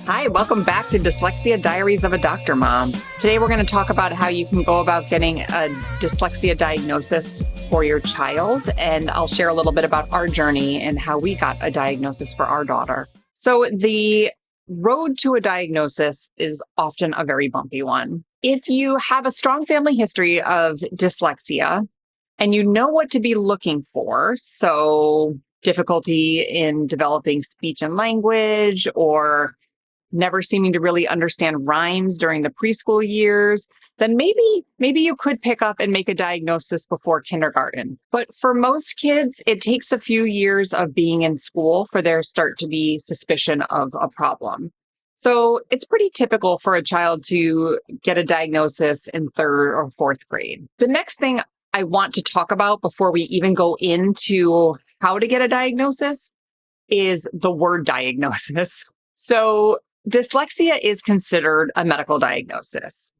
Hi, welcome back to Dyslexia Diaries of a Doctor Mom. Today we're going to talk about how you can go about getting a dyslexia diagnosis for your child, and I'll share a little bit about our journey and how we got a diagnosis for our daughter. So the road to a diagnosis is often a very bumpy one. If you have a strong family history of dyslexia and you know what to be looking for, so difficulty in developing speech and language, or never seeming to really understand rhymes during the preschool years, then maybe you could pick up and make a diagnosis before kindergarten. But for most kids, it takes a few years of being in school for there start to be suspicion of a problem. So it's pretty typical for a child to get a diagnosis in third or fourth grade. The next thing I want to talk about before we even go into how to get a diagnosis is the word diagnosis. So dyslexia is considered a medical diagnosis,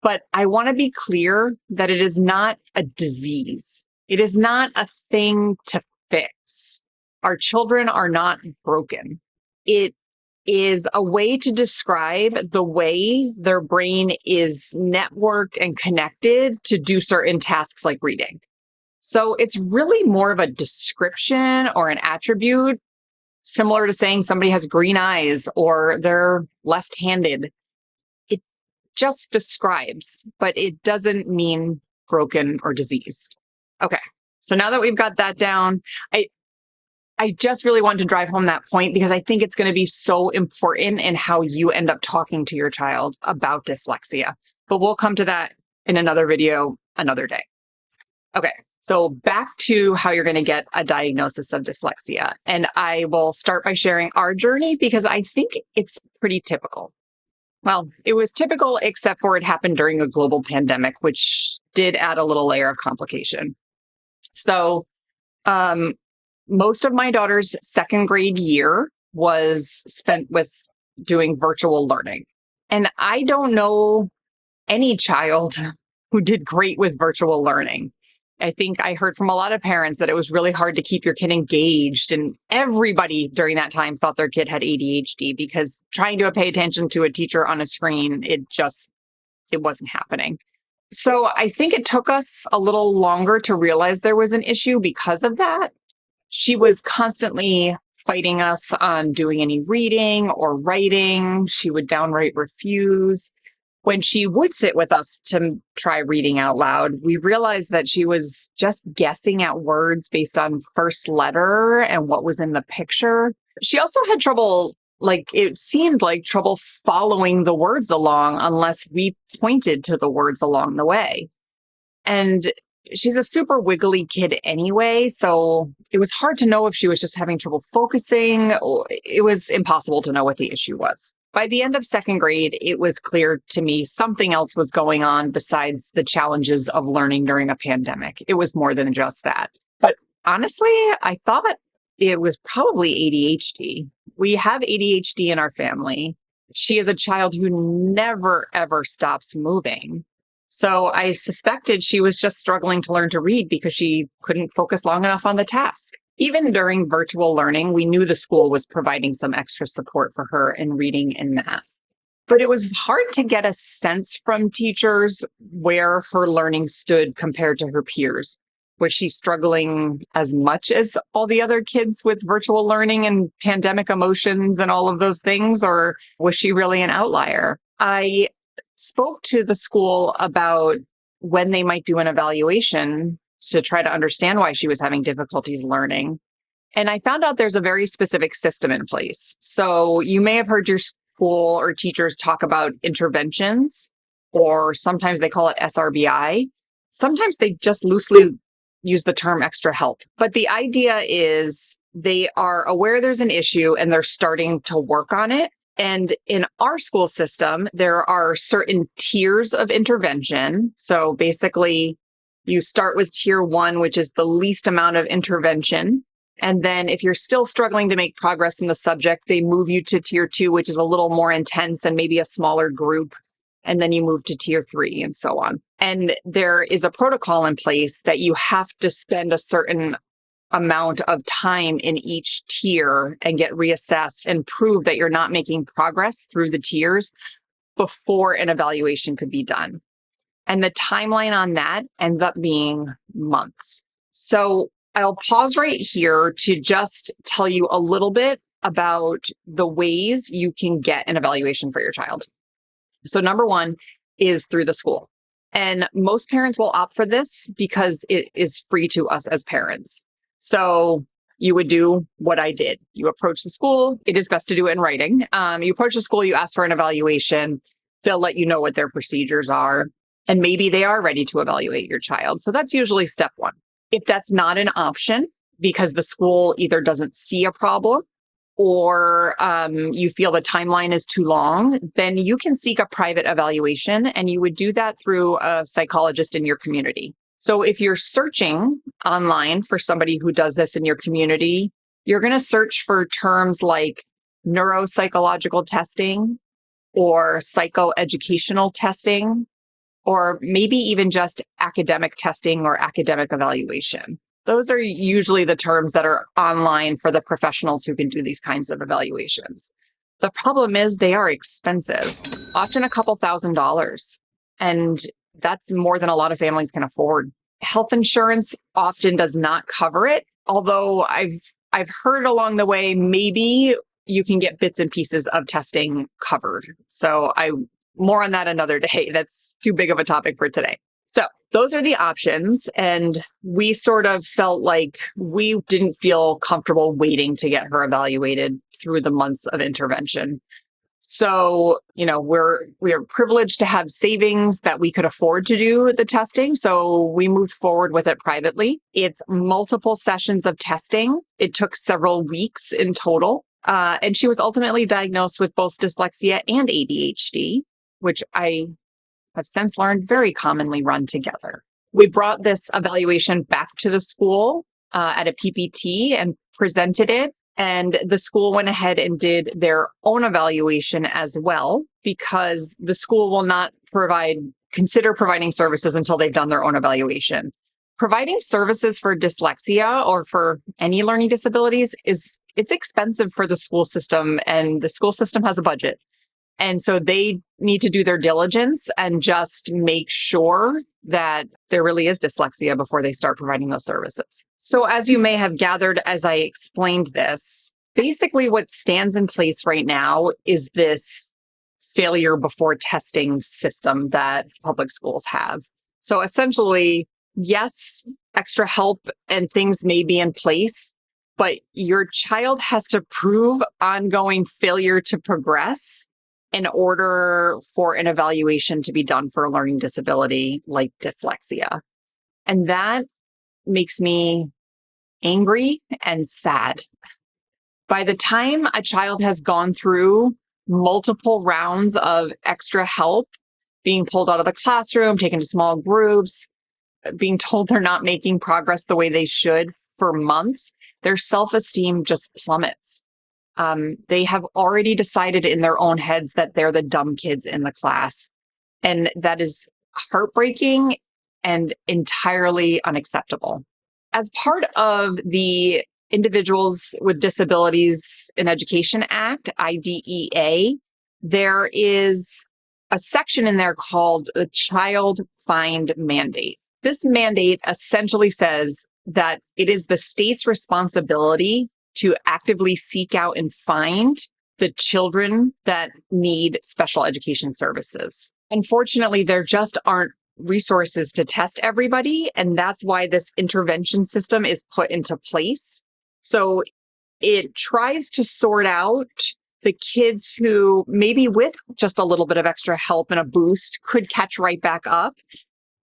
but I want to be clear that it is not a disease. It is not a thing to fix. Our children are not broken. It is a way to describe the way their brain is networked and connected to do certain tasks like reading. So it's really more of a description or an attribute, similar to saying somebody has green eyes or they're left-handed. It just describes, but it doesn't mean broken or diseased. Okay, so now that we've got that down, I just really want to drive home that point because I think it's going to be so important in how you end up talking to your child about dyslexia. But we'll come to that in another video another day. Okay. So back to how you're going to get a diagnosis of dyslexia. And I will start by sharing our journey because I think it's pretty typical. Well, it was typical, except for it happened during a global pandemic, which did add a little layer of complication. So most of my daughter's second grade year was spent with doing virtual learning. And I don't know any child who did great with virtual learning. I think I heard from a lot of parents that it was really hard to keep your kid engaged, and everybody during that time thought their kid had ADHD because trying to pay attention to a teacher on a screen, it wasn't happening. So I think it took us a little longer to realize there was an issue because of that. She was constantly fighting us on doing any reading or writing. She would downright refuse. When she would sit with us to try reading out loud, we realized that she was just guessing at words based on first letter and what was in the picture. She also had trouble, it seemed like trouble following the words along unless we pointed to the words along the way. And she's a super wiggly kid anyway, so it was hard to know if she was just having trouble focusing. It was impossible to know what the issue was. By the end of second grade, it was clear to me something else was going on besides the challenges of learning during a pandemic. It was more than just that. But honestly, I thought it was probably ADHD. We have ADHD in our family. She is a child who never, ever stops moving. So I suspected she was just struggling to learn to read because she couldn't focus long enough on the task. Even during virtual learning, we knew the school was providing some extra support for her in reading and math. But it was hard to get a sense from teachers where her learning stood compared to her peers. Was she struggling as much as all the other kids with virtual learning and pandemic emotions and all of those things, or was she really an outlier? I spoke to the school about when they might do an evaluation to try to understand why she was having difficulties learning. And I found out there's a very specific system in place. So you may have heard your school or teachers talk about interventions, or sometimes they call it SRBI. Sometimes they just loosely use the term extra help. But the idea is they are aware there's an issue and they're starting to work on it. And in our school system, there are certain tiers of intervention. So basically, you start with tier 1, which is the least amount of intervention. And then if you're still struggling to make progress in the subject, they move you to tier 2, which is a little more intense and maybe a smaller group. And then you move to tier 3 and so on. And there is a protocol in place that you have to spend a certain amount of time in each tier and get reassessed and prove that you're not making progress through the tiers before an evaluation could be done. And the timeline on that ends up being months. So I'll pause right here to just tell you a little bit about the ways you can get an evaluation for your child. So number one is through the school. And most parents will opt for this because it is free to us as parents. So you would do what I did. You approach the school. It is best to do it in writing. You approach the school, you ask for an evaluation. They'll let you know what their procedures are. And maybe they are ready to evaluate your child. So that's usually step one. If that's not an option because the school either doesn't see a problem or you feel the timeline is too long, then you can seek a private evaluation, and you would do that through a psychologist in your community. So if you're searching online for somebody who does this in your community, you're going to search for terms like neuropsychological testing or psychoeducational testing, or maybe even just academic testing or academic evaluation. Those are usually the terms that are online for the professionals who can do these kinds of evaluations. The problem is they are expensive, often a couple $1,000s, and that's more than a lot of families can afford. Health insurance often does not cover it, although I've heard along the way maybe you can get bits and pieces of testing covered. So more on that another day. That's too big of a topic for today. So those are the options. And we sort of felt like we didn't feel comfortable waiting to get her evaluated through the months of intervention. So, we're privileged to have savings that we could afford to do the testing. So we moved forward with it privately. It's multiple sessions of testing. It took several weeks in total. And she was ultimately diagnosed with both dyslexia and ADHD, which I have since learned very commonly run together. We brought this evaluation back to the school at a PPT and presented it. And the school went ahead and did their own evaluation as well, because the school will not consider providing services until they've done their own evaluation. Providing services for dyslexia or for any learning disabilities it's expensive for the school system, and the school system has a budget. And so they need to do their diligence and just make sure that there really is dyslexia before they start providing those services. So as you may have gathered as I explained this, basically what stands in place right now is this failure before testing system that public schools have. So essentially, yes, extra help and things may be in place, but your child has to prove ongoing failure to progress in order for an evaluation to be done for a learning disability like dyslexia. And that makes me angry and sad. By the time a child has gone through multiple rounds of extra help, being pulled out of the classroom, taken to small groups, being told they're not making progress the way they should for months, their self-esteem just plummets. They have already decided in their own heads that they're the dumb kids in the class. And that is heartbreaking and entirely unacceptable. As part of the Individuals with Disabilities in Education Act, IDEA, there is a section in there called the Child Find Mandate. This mandate essentially says that it is the state's responsibility to actively seek out and find the children that need special education services. Unfortunately, there just aren't resources to test everybody, and that's why this intervention system is put into place. So it tries to sort out the kids who maybe with just a little bit of extra help and a boost could catch right back up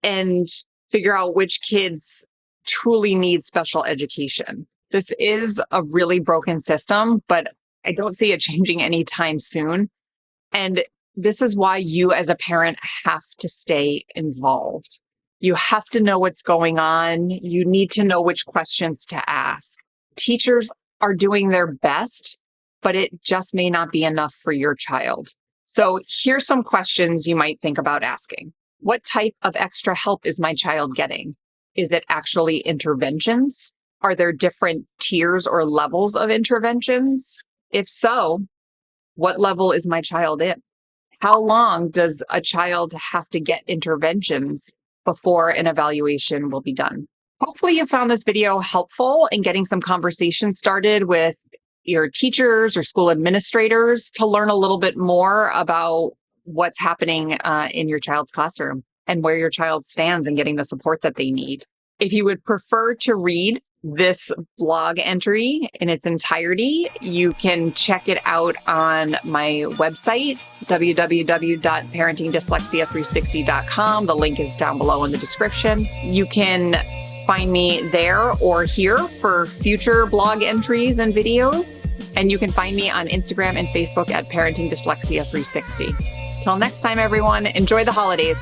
and figure out which kids truly need special education. This is a really broken system, but I don't see it changing anytime soon. And this is why you as a parent have to stay involved. You have to know what's going on. You need to know which questions to ask. Teachers are doing their best, but it just may not be enough for your child. So here's some questions you might think about asking. What type of extra help is my child getting? Is it actually interventions? Are there different tiers or levels of interventions? If so, what level is my child in? How long does a child have to get interventions before an evaluation will be done? Hopefully you found this video helpful in getting some conversation started with your teachers or school administrators to learn a little bit more about what's happening in your child's classroom and where your child stands and getting the support that they need. If you would prefer to read this blog entry in its entirety, you can check it out on my website, www.parentingdyslexia360.com. The link is down below in the description. You can find me there or here for future blog entries and videos. And you can find me on Instagram and Facebook at Parenting Dyslexia 360. Till next time, everyone, enjoy the holidays.